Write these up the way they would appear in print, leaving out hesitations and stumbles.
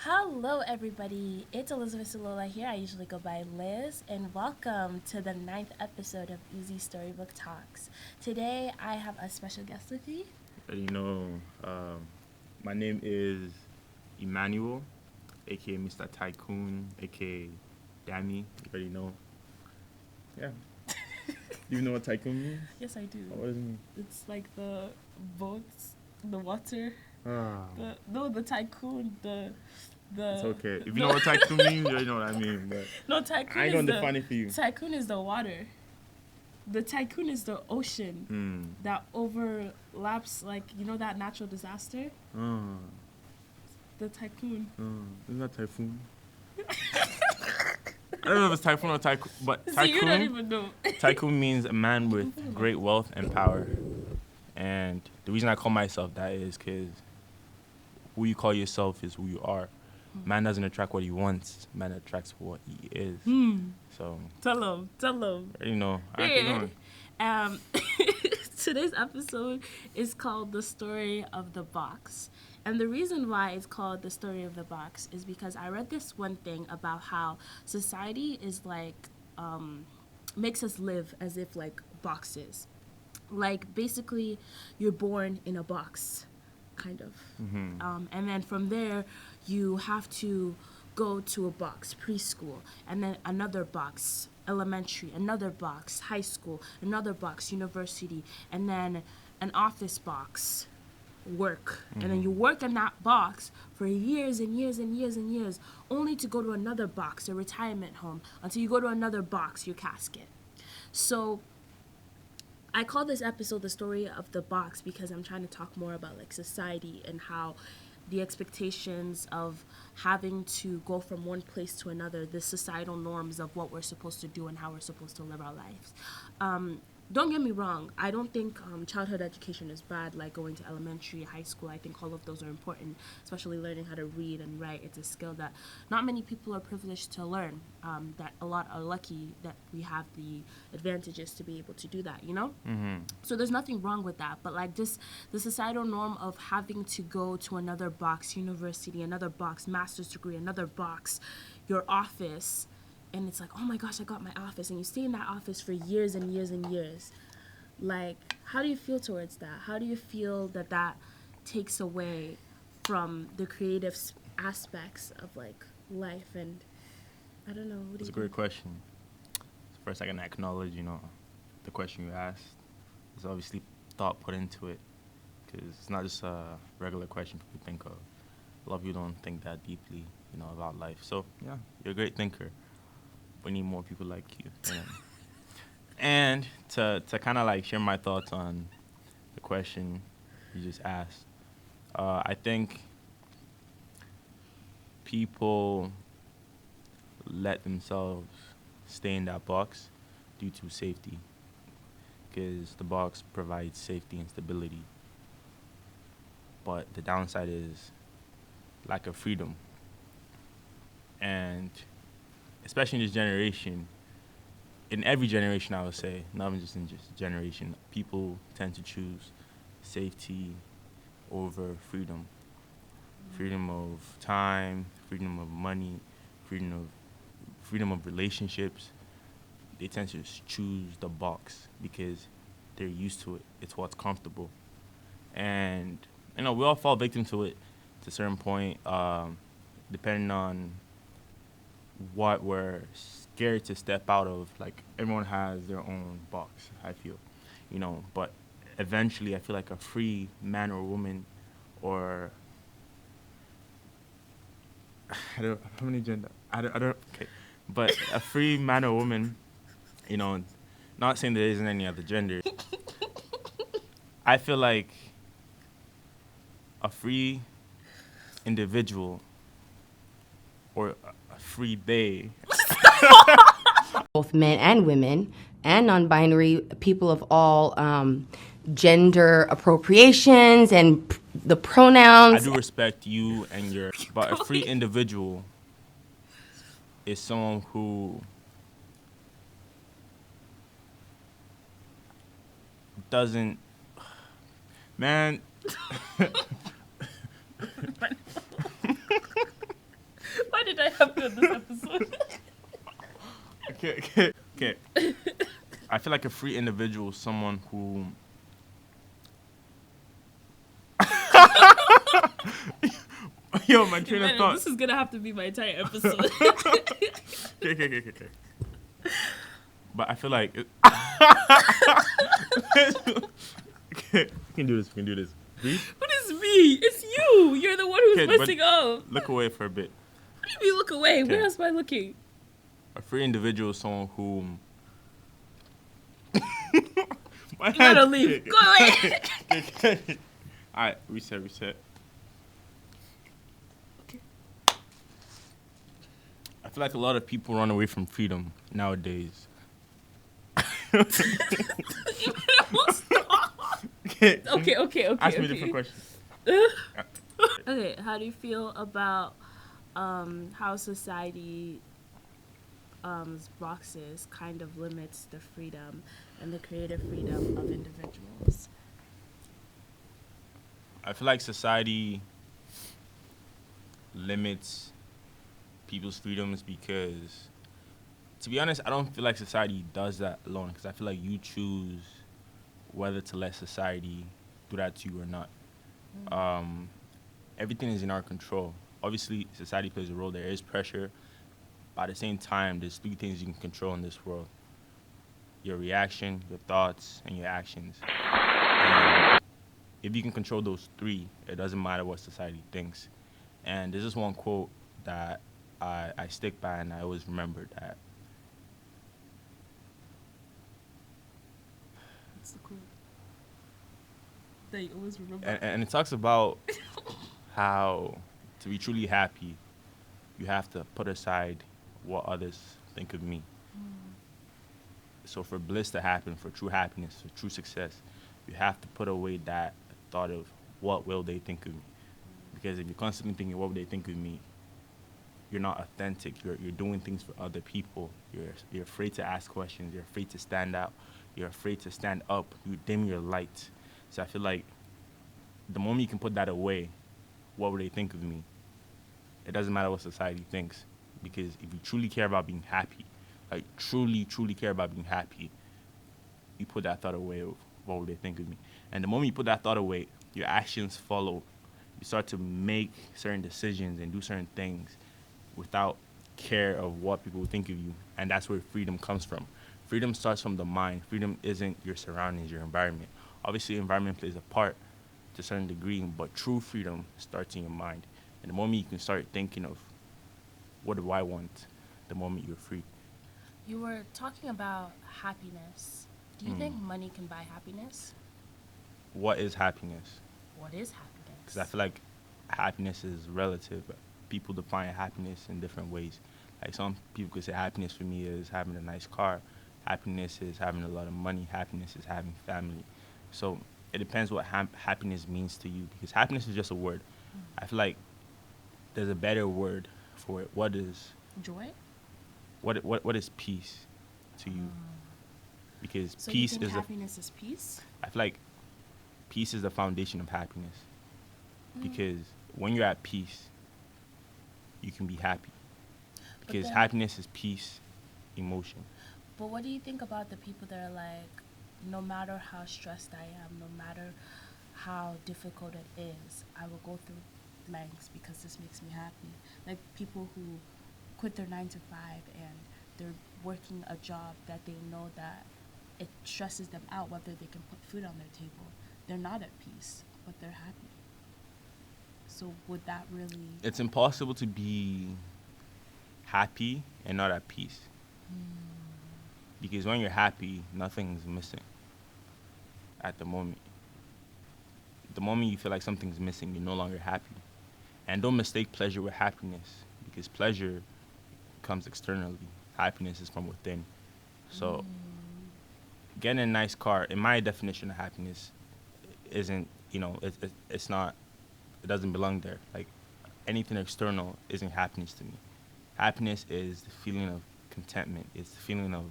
Hello, everybody. It's Elizabeth Salola here. I usually go by Liz, and welcome to the 9th episode of Easy Storybook Talks. Today, I have a special guest with me. You know, um, my name is Emmanuel, aka Mr. Tycoon, aka Dammy. You already know. Yeah. Do you know what tycoon means? Yes, I do. What does it mean? It's like the boats, the water, Ah, the tycoon, the. it's okay. If you know what tycoon means, you already know what I mean. But No, tycoon I ain't is gonna the define it for you. tycoon is the water. The tycoon is the ocean that overlaps, like, that natural disaster. Ah, The tycoon. isn't that typhoon? I don't know if it's typhoon or tycoon, but See, you don't tycoon. even know. Tycoon means a man with great wealth and power. And the reason I call myself that is because who you call yourself is who you are. Man doesn't attract what he wants. Man attracts what he is. So, Tell him. you know, I keep going. Today's episode is called The Story of the Box. And the reason why it's called The Story of the Box is because I read this one thing about how society is like, makes us live as if like boxes. Like, basically, you're born in a box, kind of. And then from there, you have to go to a box, preschool, and then another box, elementary, another box, high school, another box, university, and then an office box, work. And then you work in that box for years and years and years and years, only to go to another box, a retirement home, until you go to another box, your casket. So I call this episode The Story of the Box because I'm trying to talk more about like society and how the expectations of having to go from one place to another, the societal norms of what we're supposed to do and how we're supposed to live our lives. Don't get me wrong, I don't think childhood education is bad, like going to elementary, high school. I think all of those are important, especially learning how to read and write. It's a skill that not many people are privileged to learn, that a lot are lucky that we have the advantages to be able to do that, So there's nothing wrong with that, but like just the societal norm of having to go to another box, university, another box, master's degree, another box, your office, and it's like, oh my gosh, I got my office, and you stay in that office for years and years and years. Like, how do you feel towards that? How do you feel that that takes away from the creative aspects of like life? And I don't know. What do It's you a great think? question. First, I can acknowledge, the question you asked. There's obviously thought put into it because it's not just a regular question people think of. A lot of people don't think that deeply, about life. So, yeah, you're a great thinker. We need more people like you. And to kind of like share my thoughts on the question you just asked, I think people let themselves stay in that box due to safety, because the box provides safety and stability. But the downside is lack of freedom. And especially in this generation, in every generation, I would say, not even just in just generation, people tend to choose safety over freedom. Freedom of time, freedom of money, freedom of relationships. They tend to choose the box because they're used to it. It's what's comfortable. And, we all fall victim to it to a certain point, depending on what we're scared to step out of. Like, everyone has their own box, I feel, but eventually I feel like a free man or woman, or I don't how many gender I don't okay, but a free man or woman, not saying there isn't any other gender. I feel like a free individual, or a free they. Both men and women and non-binary people of all gender appropriations and the I pronouns. do respect you and but a free individual is someone who doesn't, man. happen in this episode. Okay. I feel like a free individual is someone who. Yo, my train of Man, thought. this is gonna have to be my entire episode. Okay. But I feel like. Okay, we can do this. Breathe. What is me? It's you. You're the one who's Okay, but messing up. Look away for a bit. What do you mean look away? Okay. Where else am I looking? A free individual is someone who. My You gotta head. leave. Okay. Go away. Okay. Alright, reset. Okay. I feel like a lot of people run away from freedom nowadays. Okay. Okay. Ask me a different question. Okay, how do you feel about how society boxes kind of limits the freedom and the creative freedom of individuals? I feel like society limits people's freedoms because, to be honest, I don't feel like society does that alone because I feel like you choose whether to let society do that to you or not. Everything is in our control. Obviously, society plays a role. There is pressure. But at the same time, there's three things you can control in this world: your reaction, your thoughts, and your actions. And if you can control those three, it doesn't matter what society thinks. And there's this one quote that I stick by and I always remember that. That's the quote that you always remember. And it talks about how to be truly happy, you have to put aside what others think of me. So for bliss to happen, for true happiness, for true success, you have to put away that thought of what will they think of me. Because if you're constantly thinking what will they think of me, you're not authentic. You're doing things for other people. You're afraid to ask questions. You're afraid to stand out. You're afraid to stand up. You dim your light. So I feel like the moment you can put that away, what will they think of me? It doesn't matter what society thinks. Because if you truly care about being happy, like truly care about being happy, you put that thought away of what will they think of me. And the moment you put that thought away, your actions follow. You start to make certain decisions and do certain things without care of what people will think of you. And that's where freedom comes from. Freedom starts from the mind. Freedom isn't your surroundings, your environment. Obviously, environment plays a part to a certain degree, but true freedom starts in your mind. And the moment you can start thinking of what do I want, the moment you're free. You were talking about happiness. Do you think money can buy happiness? What is happiness? What is happiness? Because I feel like happiness is relative. People define happiness in different ways. Like some people could say happiness for me is having a nice car. Happiness is having a lot of money. Happiness is having family. So it depends what happiness means to you. Because happiness is just a word. I feel like there's a better word for it. What is Joy? what is peace to you? Because So peace you think is happiness is peace? I feel like peace is the foundation of happiness. Because when you're at peace, you can be happy. Because then- happiness is peace, emotion. But what do you think about the people that are like, no matter how stressed I am, no matter how difficult it is, I will go through lengths because this makes me happy? Like people who quit their 9 to 5 and they're working a job that they know that it stresses them out whether they can put food on their table. They're not at peace, but they're happy. So would that really... It's impossible to be happy and not at peace. Because when you're happy, nothing's missing at the moment. The moment you feel like something's missing, you're no longer happy. And don't mistake pleasure with happiness, because pleasure comes externally. Happiness is from within. So getting a nice car, in my definition of happiness, isn't, it's not, it doesn't belong there. Like anything external isn't happiness to me. Happiness is the feeling of contentment. It's the feeling of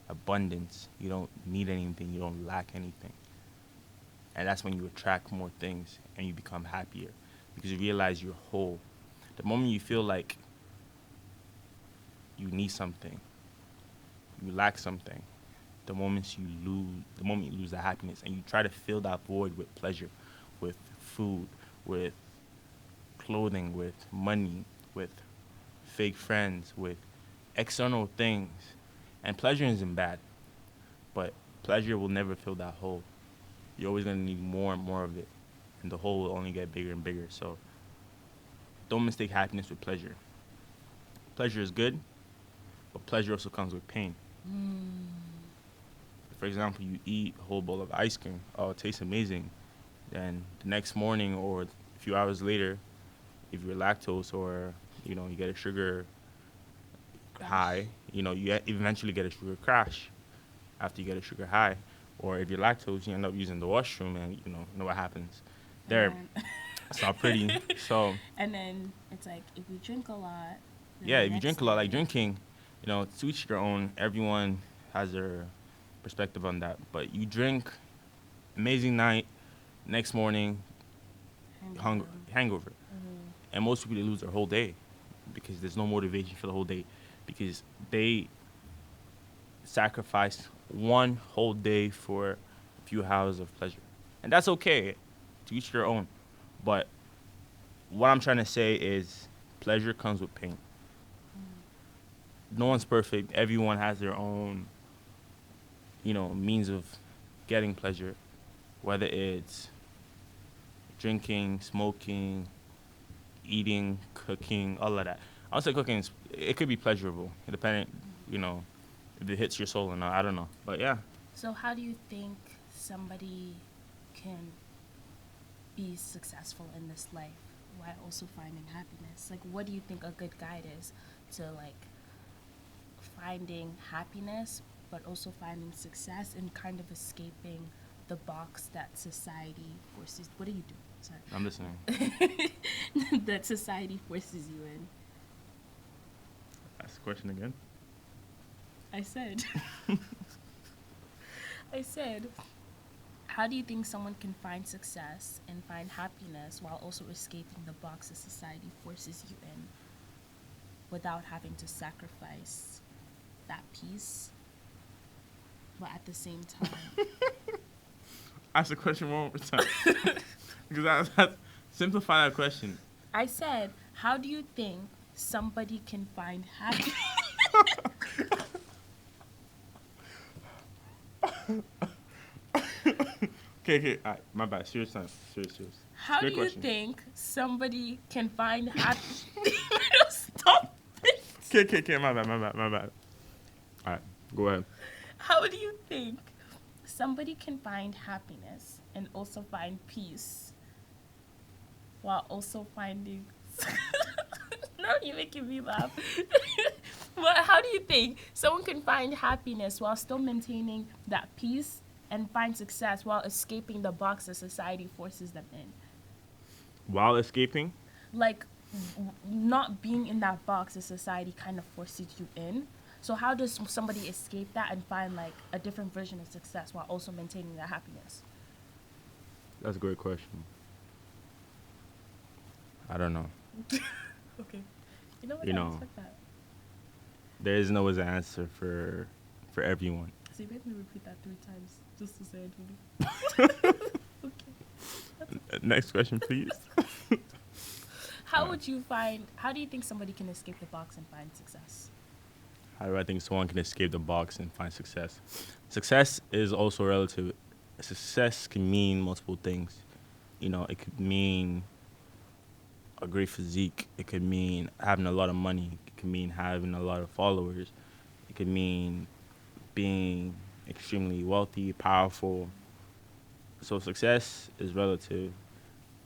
abundance. You don't need anything. You don't lack anything. And that's when you attract more things and you become happier because you realize you're whole. The moment you feel like you need something, you lack something, the moment you lose that happiness, and you try to fill that void with pleasure, with food, with clothing, with money, with fake friends, with external things. And pleasure isn't bad, but pleasure will never fill that hole. You're always gonna need more and more of it, and the hole will only get bigger and bigger. So don't mistake happiness with pleasure. Pleasure is good, but pleasure also comes with pain. For example, you eat a whole bowl of ice cream. Oh, it tastes amazing. Then the next morning or a few hours later, if you're lactose or you get a sugar Crash. high, you eventually get a sugar crash after you get a sugar high. Or if you're lactose, you end up using the washroom, and you know what happens. And There, then it's not pretty. So and then it's like if you drink a lot, then yeah, the if you next drink a lot, like day. drinking, to each their own. Everyone has their perspective on that. But you drink, amazing night, next morning, Hangover. hangover. And most people, they lose their whole day because there's no motivation for the whole day because they sacrificed one whole day for a few hours of pleasure. And that's okay, to each their own. But what I'm trying to say is pleasure comes with pain. No one's perfect. Everyone has their own, means of getting pleasure, whether it's drinking, smoking, eating, cooking, all of that. I would say cooking it could be pleasurable, depending, you know, if it hits your soul or not. I don't know, but yeah, So how do you think somebody can be successful in this life while also finding happiness? Like, what do you think a good guide is to like finding happiness, but also finding success and kind of escaping the box that society forces? What do you do? I'm listening. Sorry. That society forces you in. Ask the question again. I said. I said. How do you think someone can find success and find happiness while also escaping the box that society forces you in without having to sacrifice that peace, but at the same time? Ask the question one more time. Because that simplify that question. I said, how do you think somebody can find happiness? Okay, all right, my bad. Serious time. Serious. How do Great you question. think somebody can find happiness? Stop it. Okay, my bad. All right, go ahead. How do you think somebody can find happiness and also find peace while also finding. Now you're making me laugh. But how do you think someone can find happiness while still maintaining that peace and find success while escaping the box that society forces them in? While escaping, Like, not being in that box that society kind of forces you in. So how does somebody escape that and find like a different version of success while also maintaining their happiness? that's a great question. I don't know. Okay. You know what? You I know. expect that. There is no answer for everyone. So you made me repeat that 3 times just to say I did it. Okay. Next question, please. How do you think somebody can escape the box and find success? How do I think someone can escape the box and find success? Success is also relative. Success can mean multiple things. It could mean a great physique. It could mean having a lot of money. It could mean having a lot of followers. It could mean being extremely wealthy, powerful. So success is relative.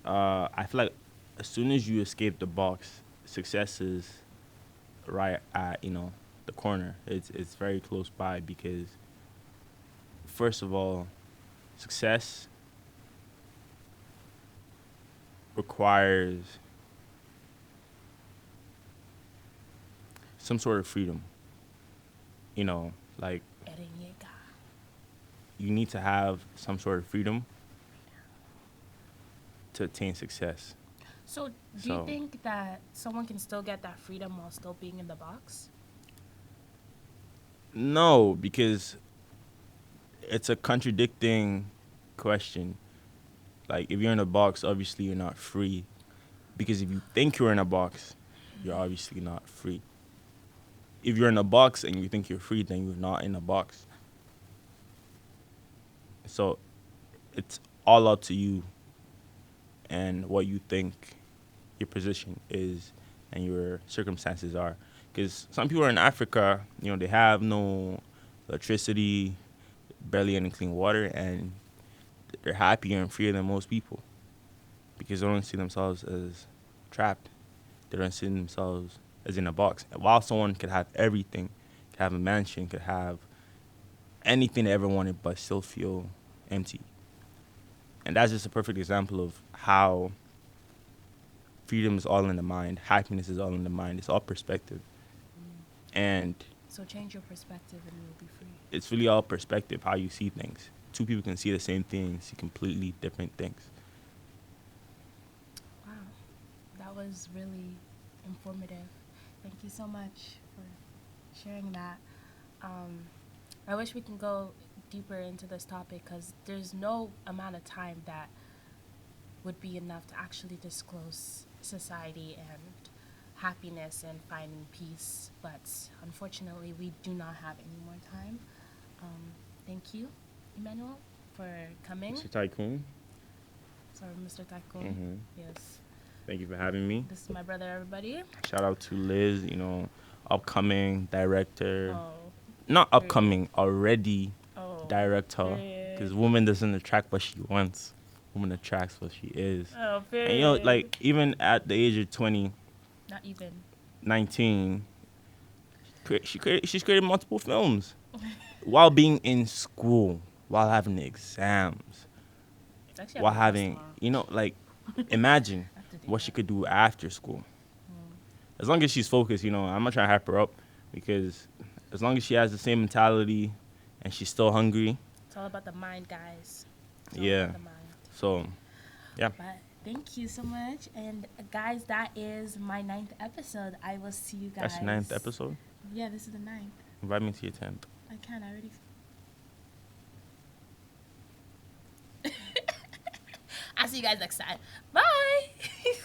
I feel like as soon as you escape the box, success is right at the corner. It's very close by because first of all, success requires some sort of freedom. Like Erenyega. you need to have some sort of freedom to attain success. So do you So think that someone can still get that freedom while still being in the box? No, because it's a contradicting question. Like, if you're in a box, obviously you're not free. Because if you think you're in a box, you're obviously not free. If you're in a box and you think you're free, then you're not in a box. So it's all up to you and what you think your position is and your circumstances are. Because some people are in Africa, they have no electricity, barely any clean water, and they're happier and freer than most people because they don't see themselves as trapped. They don't see themselves as in a box. And while someone could have everything, could have a mansion, could have anything they ever wanted, but still feel empty. And that's just a perfect example of how freedom is all in the mind, happiness is all in the mind. It's all perspective. And So change your perspective and you'll be free. it's really all perspective, how you see things. Two people can see the same thing, see completely different things. Wow. That was really informative. Thank you so much for sharing that. I wish we can go deeper into this topic because there's no amount of time that would be enough to actually disclose society and happiness and finding peace. But unfortunately, we do not have any more time. Thank you, Emmanuel, for coming. Mr. Tycoon, Sorry, Mr. Tycoon. Mhm. Yes. thank you for having me. This is my brother, everybody. Shout out to Liz, upcoming director. Oh. Not upcoming, already Oh. director. Period. Because woman doesn't attract what she wants. Woman attracts what she is. Oh, period. And like even at the age of 20, Not even. 19, she's created multiple films while being in school, while having exams, It's actually while happened having, this long. like, imagine I have to do what she that. could do after school. As long as she's focused, I'm not trying to hype her up because as long as she has the same mentality and she's still hungry, It's all about the mind, guys. It's all yeah. about the mind. So, yeah. But thank you so much. And guys, that is my 9th episode. I will see you guys. That's the 9th episode. Yeah, this is the 9th. Invite me to your 10th. I can already. I'll see you guys next time. Bye.